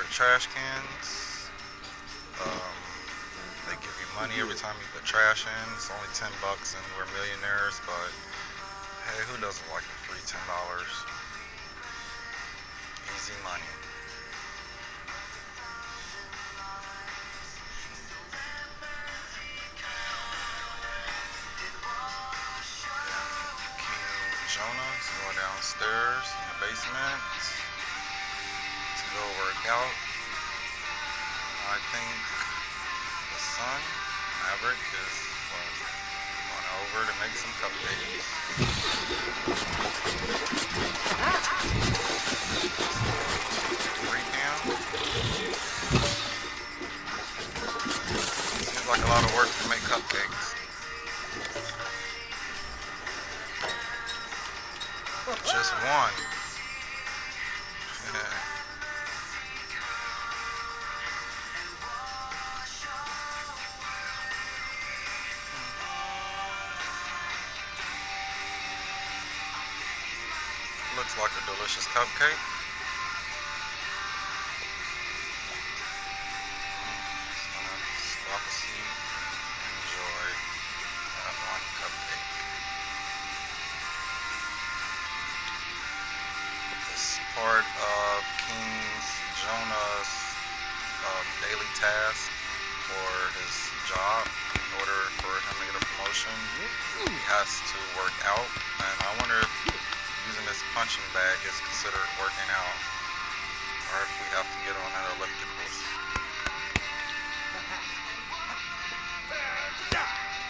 their trash cans. Um, they give you money every time you put trash in. It's only $10 and we're millionaires, but hey, who doesn't like the free $10? Easy money. Then King Jonah's going downstairs in the basement to go work out. I think the son, Maverick, is going over to make some cupcakes. 3 p.m. Seems like a lot of work to make cupcakes. Just one. Looks like a delicious cupcake. Just gonna stop a seat and enjoy that one cupcake. This part of King Jonah's daily task for his job. In order for him to get a promotion, he has to work out, and I wonder if using this punching bag is considered working out, or if we have to get on an ellipticals.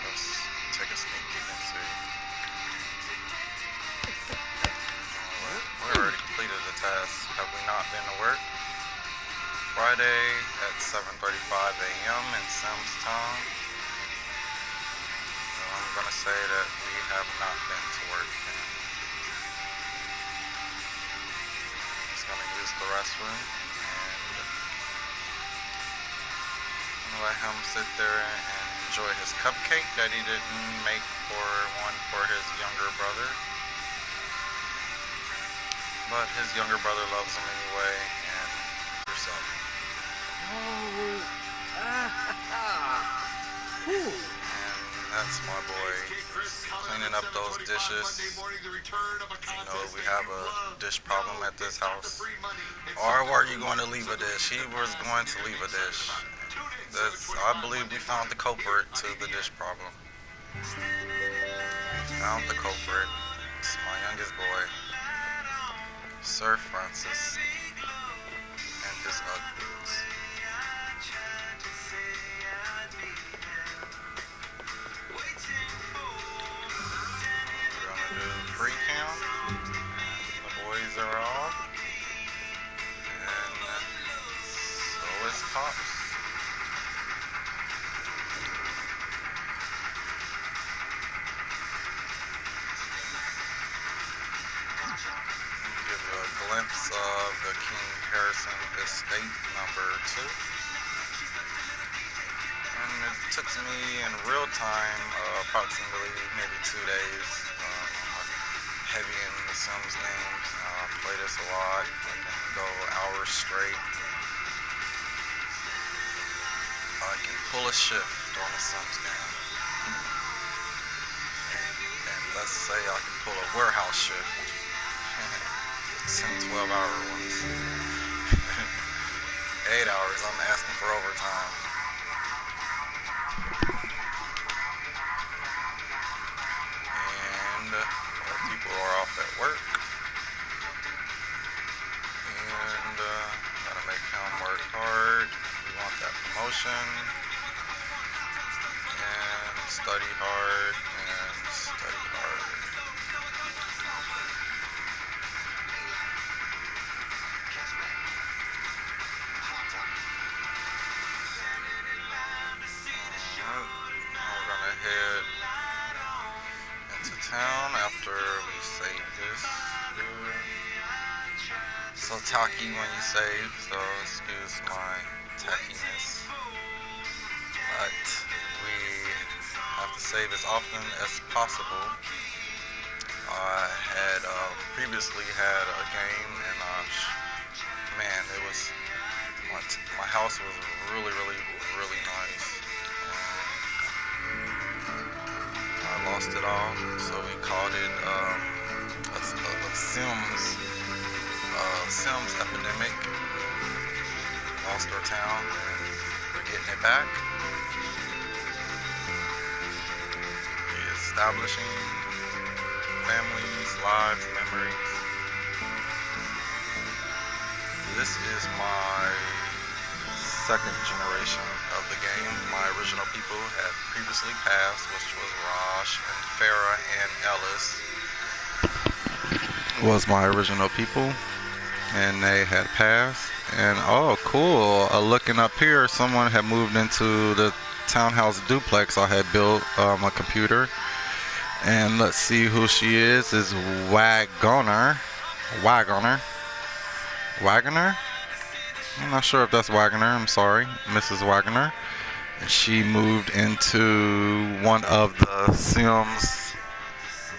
Let's take a sneak peek and see. Alright, we already completed the task. Have we not been to work? Friday at 7:35 a.m. in Sims Town. So I'm gonna say that we have not been to work yet. Gonna use the restroom and let him sit there and enjoy his cupcake that he didn't make for his younger brother. But his younger brother loves him anyway, and yourself. And that's my boy cleaning up those dishes. You know, we have a dish problem at this house. Or were you going to leave a dish? He was going to leave a dish. I believe we found the culprit to the dish problem. Found the culprit. It's my youngest boy, Sir Francis, and his uglies. Free count. The boys are off. And so is Pops. Give you a glimpse of the King Harrison Estate number 2. And it took me in real time, approximately maybe 2 days. Heavy in the Sims games. Play this a lot. I can go hours straight. I can pull a shift on a Sims game. And let's say I can pull a warehouse shift. 10, 12-hour ones. 8 hours, I'm asking for overtime. And people are off at work. And gotta make him work hard. We want that promotion. And study hard. And study hard. We're gonna head into town after we save this. So tacky when you save, so excuse my tackiness. But we have to save as often as possible. I had previously had a game, and man, it was house was really, really, really nice. I lost it all, so we called it a Sims epidemic. Lost our town, and we're getting it back. Establishing families, lives, memories. This is my second generation of the game. My original people had previously passed, which was Raj and Farah and Ellis was my original people, and they had passed. And oh, cool! Looking up here, someone had moved into the townhouse duplex I had built on my computer. And let's see who she is. Is Wagoner. Wagoner? I'm not sure if that's Wagoner. I'm sorry, Mrs. Wagoner. And she moved into one of the Sims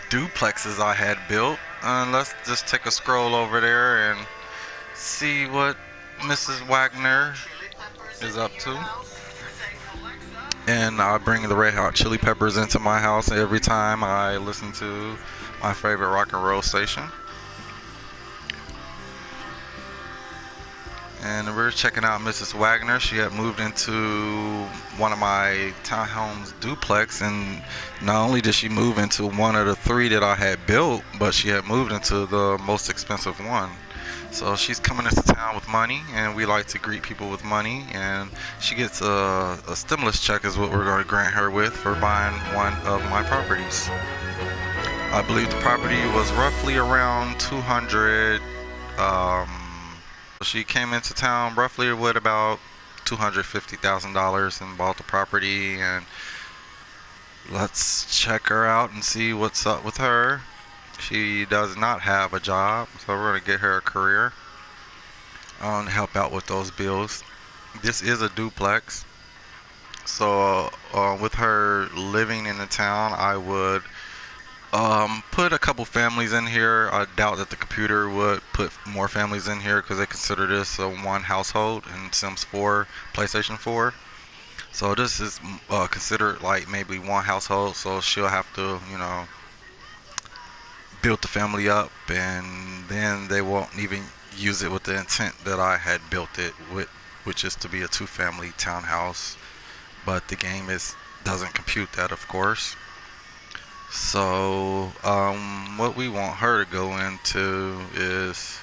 duplexes I had built. Let's just take a scroll over there and see what Mrs. Wagner is up to. And I bring the Red Hot Chili Peppers into my house every time I listen to my favorite rock and roll station. And we're checking out Mrs. Wagner. She had moved into one of my townhomes duplex, and not only did she move into one of the three that I had built, but she had moved into the most expensive one. So she's coming into town with money, and we like to greet people with money, and she gets a stimulus check is what we're going to grant her with for buying one of my properties. I believe the property was roughly around 200. She came into town roughly with about $250,000 and bought the property. And let's check her out and see what's up with her. She does not have a job, so we're going to get her a career to help out with those bills. This is a duplex, so with her living in the town, I would put a couple families in here. I doubt that the computer would put more families in here because they consider this a one household in Sims 4, PlayStation 4. So this is considered like maybe one household. So she'll have to, build the family up, and then they won't even use it with the intent that I had built it with, which is to be a two-family townhouse. But the game doesn't compute that, of course. So, what we want her to go into is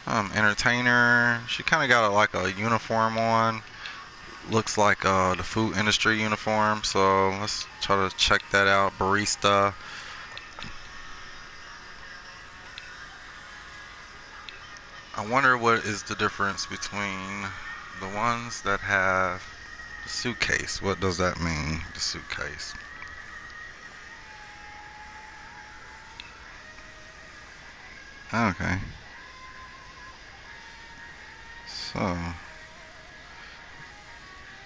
entertainer. She kind of got like a uniform on. Looks like the food industry uniform. So let's try to check that out. Barista. I wonder what is the difference between the ones that have the suitcase. What does that mean, the suitcase? Okay. So, I'm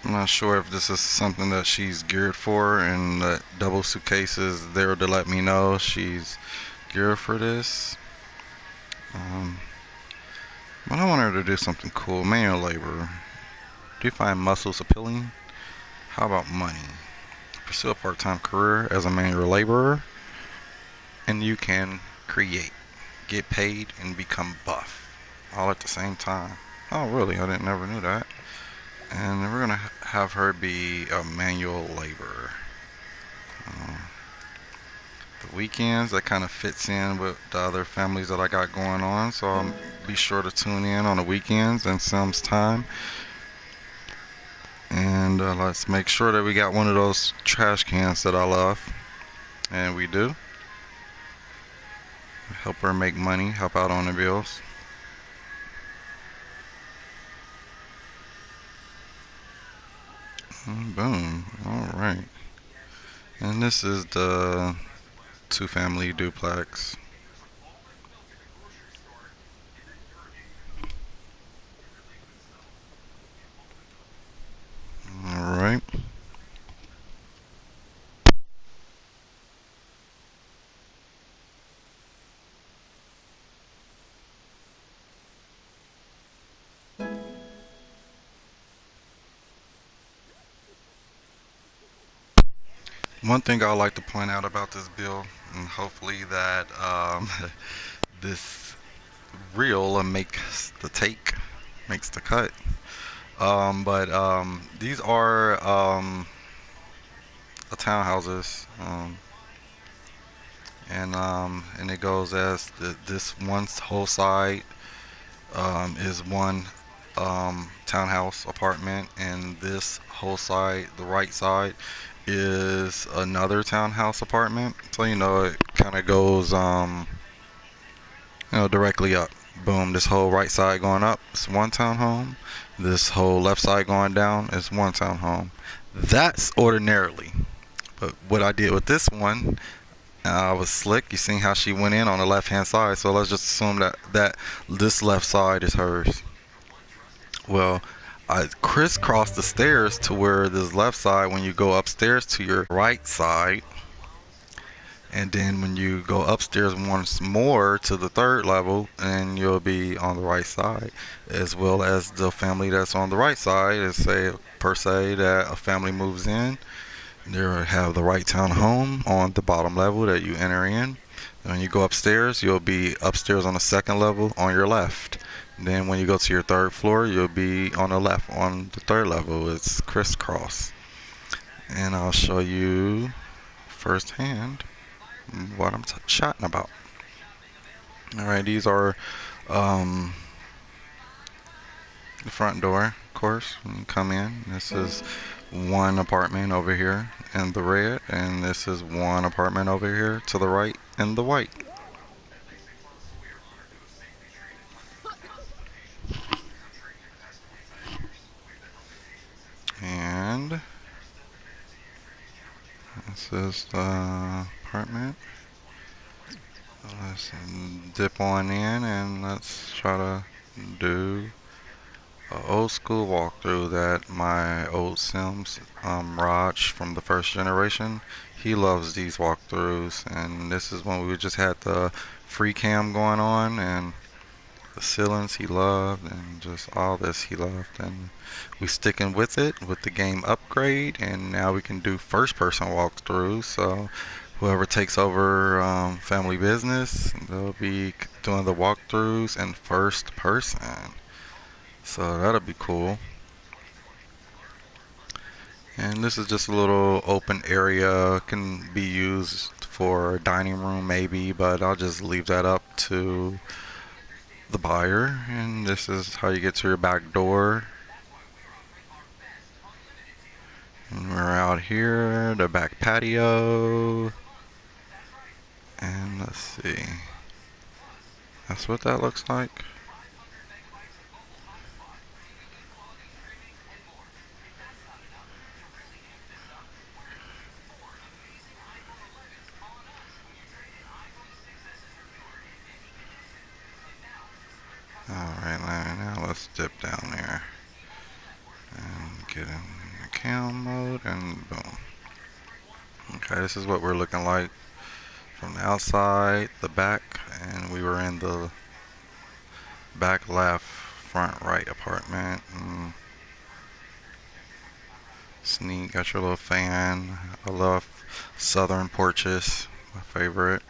not sure if this is something that she's geared for, and that double suitcase is there to let me know she's geared for this. But I want her to do something cool. Manual labor. Do you find muscles appealing? How about money? Pursue a part-time career as a manual laborer, and you can create, get paid, and become buff all at the same time. Oh, really? I didn't never knew that. And we're gonna have her be a manual laborer. The weekends, that kind of fits in with the other families that I got going on, so I'll be sure to tune in on the weekends and Sims time. And let's make sure that we got one of those trash cans that I love. And we do. Help her make money, help out on the bills. And boom. Alright. And this is the two-family duplex. Alright. One thing I like to point out about this bill, and hopefully that this reel makes the cut. But these are the townhouses, and it goes as this one whole side is one townhouse apartment, and this whole side, the right side, is another townhouse apartment. So it kind of goes directly up. Boom, this whole right side going up is one townhome. This whole left side going down is one townhome. That's ordinarily. But what I did with this one, I was slick. You seen how she went in on the left hand side. So let's just assume that this left side is hers. Well, I crisscrossed the stairs to where this left side, when you go upstairs to your right side, and then when you go upstairs once more to the third level, and you'll be on the right side, as well as the family that's on the right side. Is say per se that a family moves in, they have the right town home on the bottom level that you enter in. And when you go upstairs, you'll be upstairs on the second level on your left. And then when you go to your third floor, you'll be on the left on the third level. It's crisscross. And I'll show you firsthand what I'm chatting about. All right, these are um, the front door, of course. When you come in, this is one apartment over here in the red, and this is one apartment over here to the right in the white. And this is the apartment. Let's dip on in and let's try to do an old school walkthrough that my old Sims, Raj from the first generation, he loves these walkthroughs. And this is when we just had the free cam going on, and the ceilings he loved, and just all this he loved. And we sticking with it with the game upgrade, and now we can do first person walkthroughs. So whoever takes over family business, they'll be doing the walkthroughs in first person. So that'll be cool. And this is just a little open area. Can be used for a dining room maybe, but I'll just leave that up to the buyer. And this is how you get to your back door. And we're out here, the back patio. And let's see. That's what that looks like. Alright, now let's dip down there and get in the cam mode, and boom. Okay, this is what we're looking like from the outside, the back, and we were in the back left, front right apartment. And sneak, got your little fan. I love southern porches, my favorite.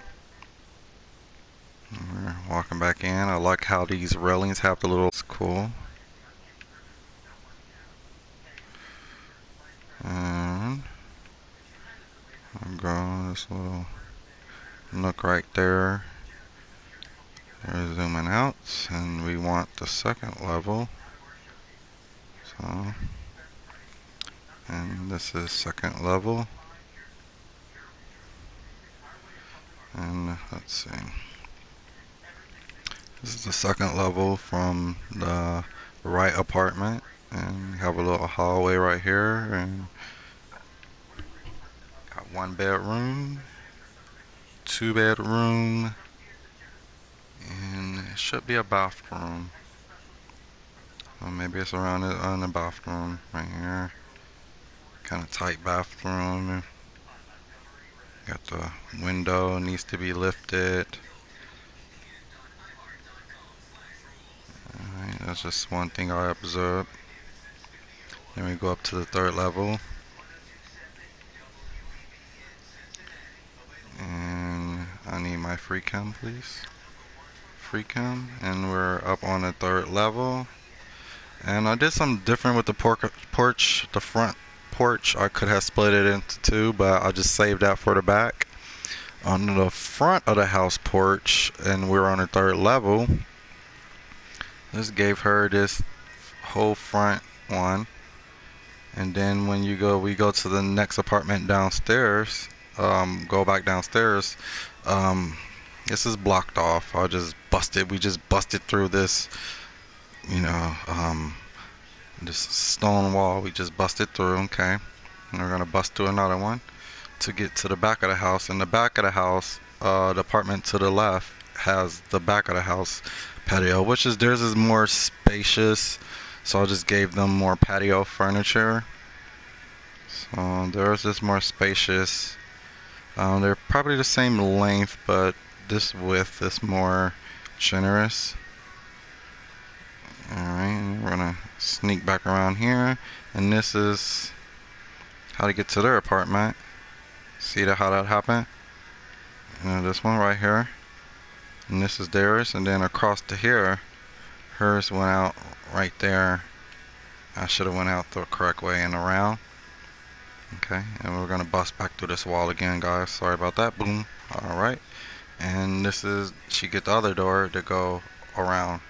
And we're walking back in. I like how these railings have the little. It's cool. And I'm going this little nook right there. We're zooming out, and we want the second level. So, and this is second level. And let's see. This is the second level from the right apartment, and we have a little hallway right here, and got one bedroom, two bedroom, and it should be a bathroom. Or maybe it's around it on the bathroom right here. Kind of tight bathroom. Got the window needs to be lifted. Alright, that's just one thing I observed. Then we go up to the third level. I need my free chem, please. Free chem, and we're up on the 3rd level. And I did something different with the porch, the front porch. I could have split it into 2, but I just saved that for the back. On the front of the house porch, and we're on the 3rd level, just gave her this whole front one. And then when we go to the next apartment downstairs, go back downstairs, this is blocked off. We just busted through this, you know, this stone wall. We just busted through, okay? And we're gonna bust through another one to get to the back of the house. In the back of the house, the apartment to the left has the back of the house patio, theirs is more spacious. So I just gave them more patio furniture. So theirs is more spacious. They're probably the same length, but this width is more generous. Alright, we're gonna sneak back around here, and this is how to get to their apartment. See how that happened? This one right here, and this is theirs, and then across to here, hers went out right there. I should have went out the correct way and around. Okay, and we're gonna bust back through this wall again, guys. Sorry about that. Boom. Alright, and she get the other door to go around.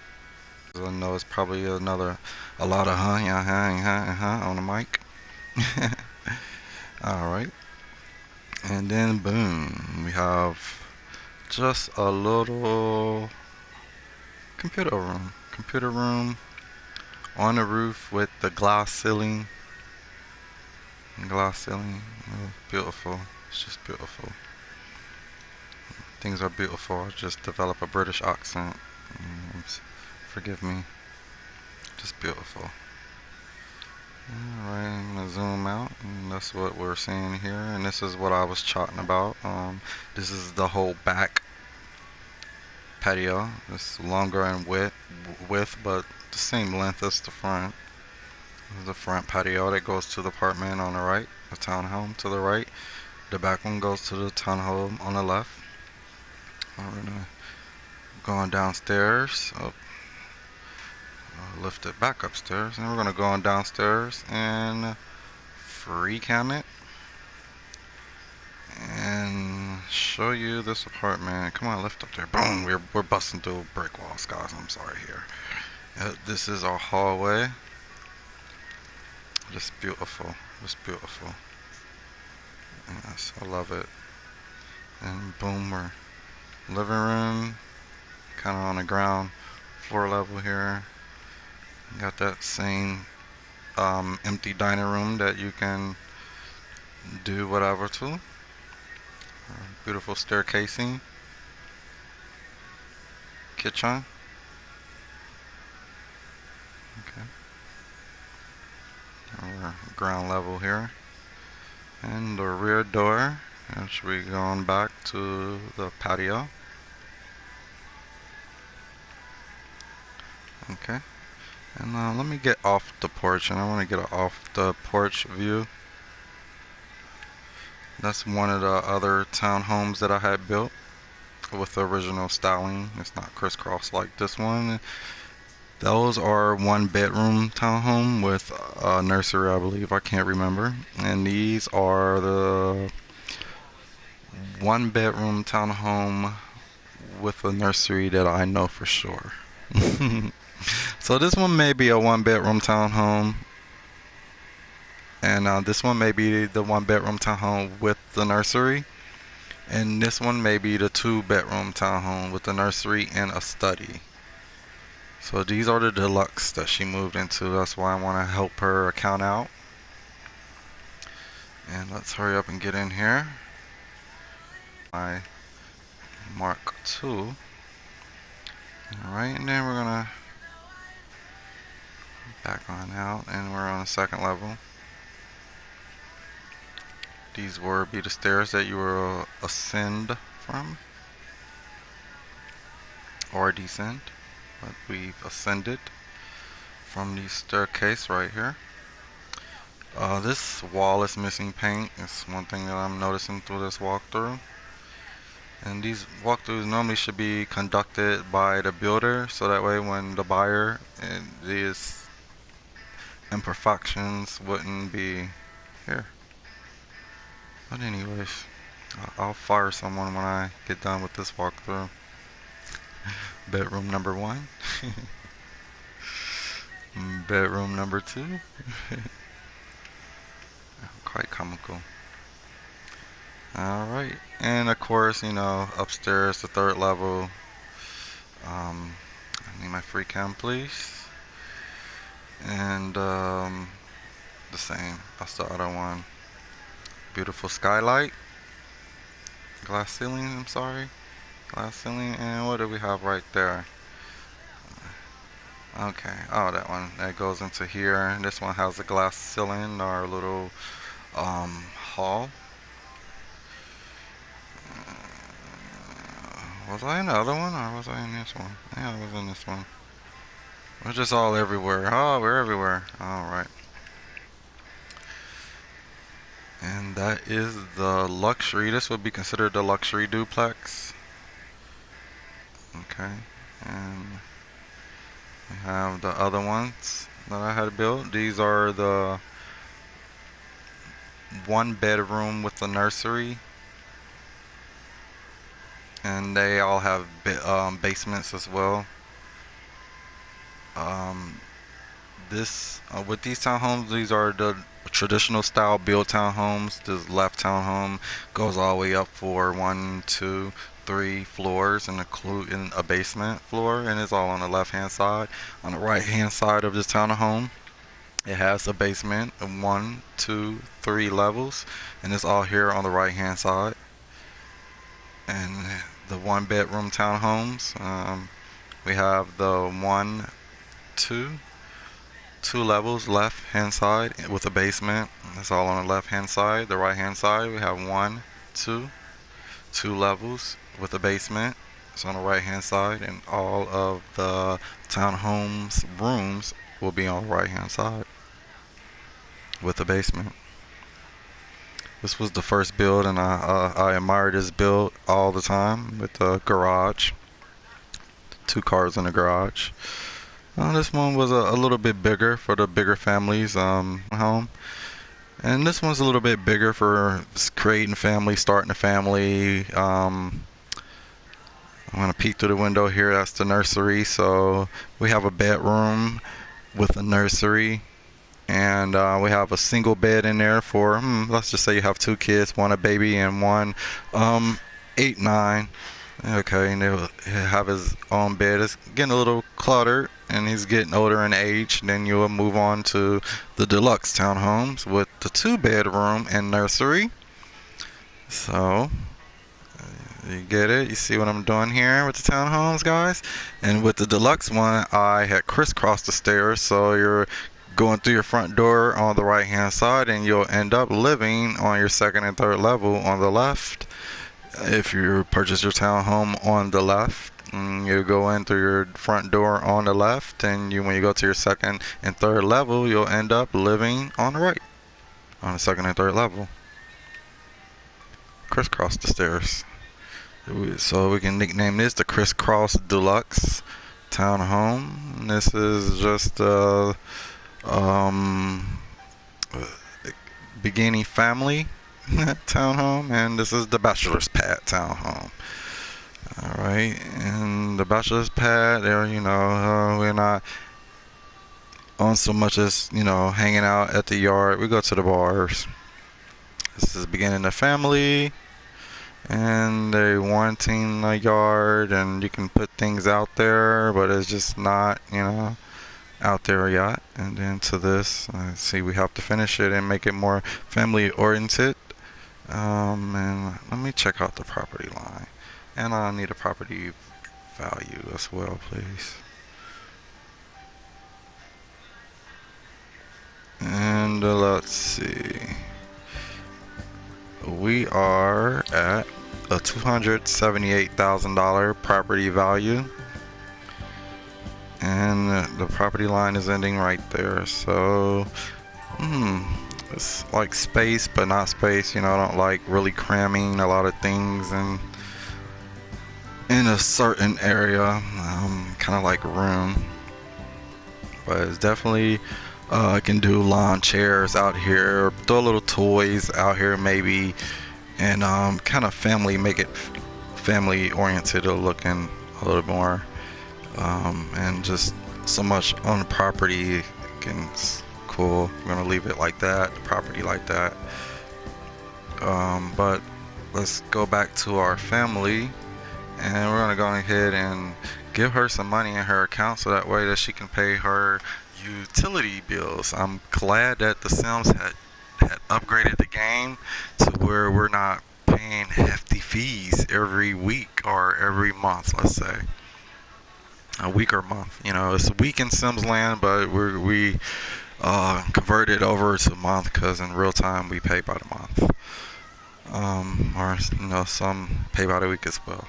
I know it's probably a lot of on the mic. Alright, and then boom, we have just a little computer room on the roof with the glass ceiling. Oh, beautiful. It's just beautiful. Things are beautiful. I just developed a British accent. Forgive me. Just beautiful. Alright, I'm gonna zoom out, and that's what we're seeing here. And this is what I was chatting about. This is the whole back patio. It's longer in width, but the same length as the front. This is the front patio that goes to the apartment on the right, the townhome to the right. The back one goes to the townhome on the left. We're gonna go on downstairs. Lift it back upstairs, and we're gonna go on downstairs and free cam it and show you this apartment. Come on, lift up there. Boom! We're busting through brick walls, guys. I'm sorry here. This is our hallway. Just beautiful. Just beautiful. Yes, I love it. And boom, we're living room, kind of on the ground floor level here. Got that same empty dining room that you can do whatever to. Beautiful staircasing. Kitchen. Okay. We're ground level here. And the rear door. And should be going back to the patio. Okay. And let me get off the porch, and I want to get off the porch view. That's one of the other townhomes that I had built with the original styling. It's not crisscross like this one. Those are 1-bedroom townhome with a nursery, I believe. I can't remember. And these are the 1-bedroom townhome with a nursery that I know for sure. So this one may be a 1-bedroom townhome, and this one may be the 1-bedroom townhome with the nursery, and this one may be the 2-bedroom townhome with the nursery and a study. So these are the deluxe that she moved into. That's why I want to help her account out. And let's hurry up and get in here. My Mark II. Alright, and then we're gonna back on out, and we're on the 2nd level. These will be the stairs that you will ascend from, or descend, but we've ascended from the staircase right here. This wall is missing paint. It's one thing that I'm noticing through this walkthrough. And these walkthroughs normally should be conducted by the builder, so that way when the buyer and these imperfections wouldn't be here. But anyways, I'll fire someone when I get done with this walkthrough. Bedroom number 1. Bedroom number 2. Quite comical. Alright, and of course, upstairs, the 3rd level. I need my free cam, please. And the same. That's the other one. Beautiful skylight. Glass ceiling, I'm sorry. Glass ceiling, and what do we have right there? Okay, oh, that one. That goes into here. This one has a glass ceiling, or a little hall. Was I in the other one, or was I in this one? Yeah, I was in this one. We're just all everywhere. Oh, we're everywhere. Alright. And that is the luxury. This would be considered the luxury duplex. Okay. And we have the other ones that I had built. These are the 1 bedroom with the nursery. And they all have basements as well. With these townhomes, these are the traditional style build townhomes. This left townhome goes all the way up for 1, 2, 3 floors, and including a basement floor, and it's all on the left hand side. On the right hand side of this townhome, it has a basement of 1, 2, 3 levels, and it's all here on the right hand side. And the 1 bedroom townhomes, we have the 1, 2 levels left hand side with a basement. That's all on the left hand side. The right hand side, we have 1, 2 levels with a basement. It's on the right hand side, and all of the townhomes rooms will be on the right hand side with a basement. This was the first build, and I admire this build all the time, with the garage. 2 cars in the garage. This one was a little bit bigger for the bigger families home. And this one's a little bit bigger for creating family, starting a family. I'm going to peek through the window here. That's the nursery. So we have a bedroom with a nursery. And we have a single bed in there for, let's just say you have 2 kids, one a baby and one 8, 9. Okay, and he'll have his own bed. It's getting a little cluttered, and he's getting older in age. Then you'll move on to the deluxe townhomes with the 2 bedroom and nursery. So, you get it? You see what I'm doing here with the townhomes, guys? And with the deluxe one, I had crisscrossed the stairs, so you're going through your front door on the right hand side, and you'll end up living on your 2nd and 3rd level on the left. If you purchase your townhome on the left, you go in through your front door on the left, and when you go to your 2nd and 3rd level, you'll end up living on the right, on the 2nd and 3rd level. Crisscross the stairs. So we can nickname this the Crisscross Deluxe Townhome. This is just beginning family townhome, and this is the bachelor's pad townhome. Alright, and the bachelor's pad there, we're not on so much as, hanging out at the yard. We go to the bars. This is beginning the family, and they're wanting a yard, and you can put things out there, but it's just not, out there yet. And then to this, see, we have to finish it and make it more family oriented. And let me check out the property line, and I need a property value as well, please. And let's see, we are at a $278,000 property value, and the property line is ending right there. So it's like space, but not space. I don't like really cramming a lot of things and in a certain area, kind of like a room. But it's definitely I can do lawn chairs out here, throw little toys out here maybe, and kind of make it family oriented looking a little more, and just so much on the property and it's cool. I'm gonna leave it like that, the property like that. But let's go back to our family, and we're gonna go ahead and give her some money in her account so that way that she can pay her utility bills. I'm glad that The Sims had upgraded the game to where we're not paying hefty fees every week or every month, let's say. A week or month. You know, it's a week in Sims Land, but we converted over to month because in real time we pay by the month. Or, you know, some pay by the week as well.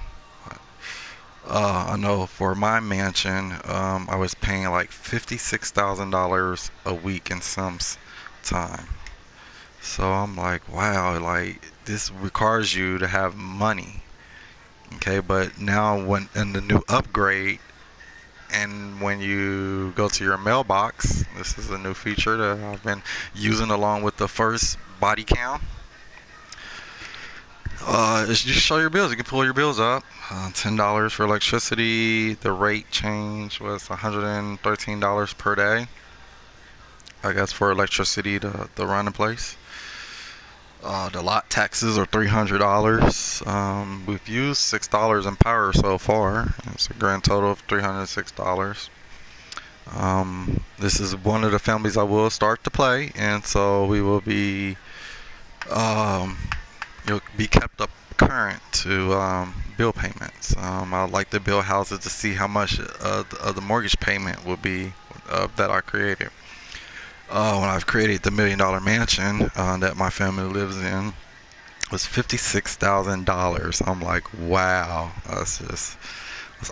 I know for my mansion, I was paying like $56,000 a week in Sims time. So I'm like, wow, like this requires you to have money. Okay, but now when in the new upgrade, and when you go to your mailbox, this is a new feature that I've been using along with the first body cam. You show your bills. You can pull your bills up. $10 for electricity. The rate change was $113 per day. I guess for electricity to run in place. The lot taxes are $300. We've used $6 in power so far. It's a grand total of $306. This is one of the families I will start to play, and so we will be um, you'll be kept up current to bill payments. I'd like to build houses to see how much of the mortgage payment will be that I created. When I've created the $1 million mansion that my family lives in, was $56,000. I'm like, wow, that's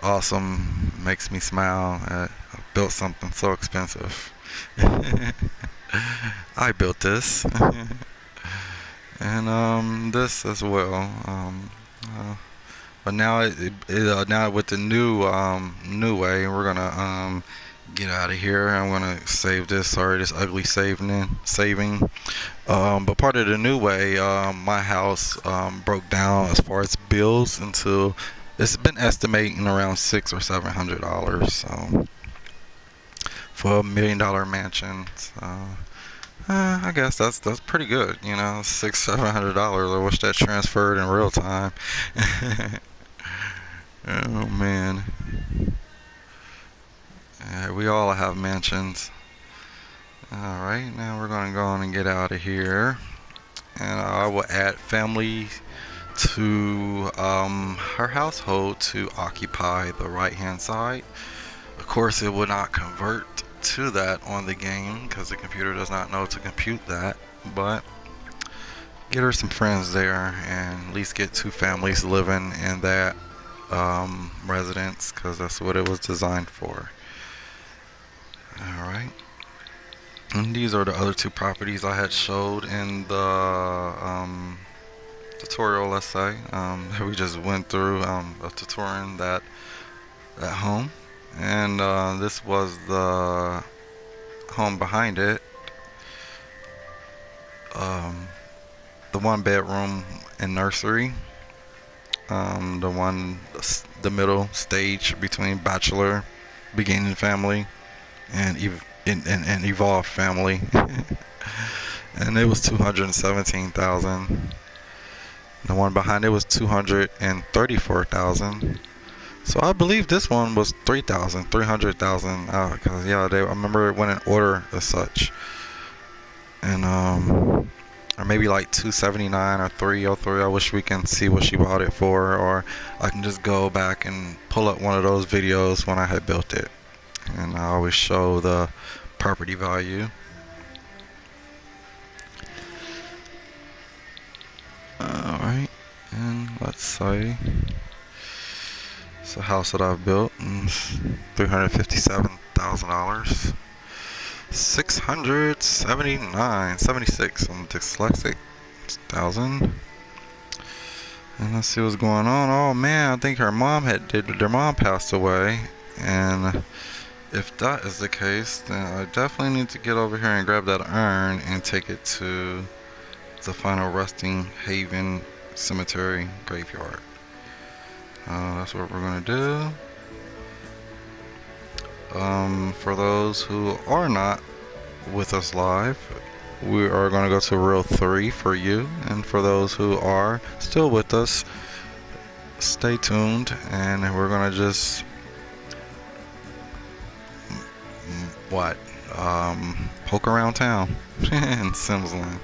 awesome. Makes me smile. I built something so expensive. I built this. And this as well. But now now with the new way, we're gonna get out of here. I'm gonna save this. Sorry, this ugly saving. But part of the new way, my house broke down as far as bills into. It's been estimating around $600 or $700. So for $1 million mansion. I guess that's pretty good, you know, $600-700. I wish that transferred in real time. Oh man, yeah, we all have mansions. All right, now we're gonna go on and get out of here, and I will add family to her household to occupy the right-hand side. Of course, it will not convert to that on the game because the computer does not know to compute that, but get her some friends there and at least get two families living in that residence because that's what it was designed for. Alright, and these are the other two properties I had showed in the tutorial, let's say, that we just went through, a tutorial that home, and this was the home behind it. The 1 bedroom and nursery. The middle stage between bachelor, beginning family, and evolved family. And it was 217,000. The one behind it was 234,000. So I believe this one was 300,000. Cause yeah, I remember it went in order as such. And or maybe like 279 or 303. I wish we can see what she bought it for, or I can just go back and pull up one of those videos when I had built it. And I always show the property value. Alright, and let's say it's a house that I've built, and it's $357,000. 679, 76. I'm dyslexic. 1,000. And let's see what's going on. Oh man, I think their mom passed away. And if that is the case, then I definitely need to get over here and grab that urn and take it to the final resting haven cemetery graveyard. That's what we're gonna do. For those who are not with us live, we are going to go to reel 3 for you. And for those who are still with us, stay tuned and we're going to just, what, poke around town in Simsland.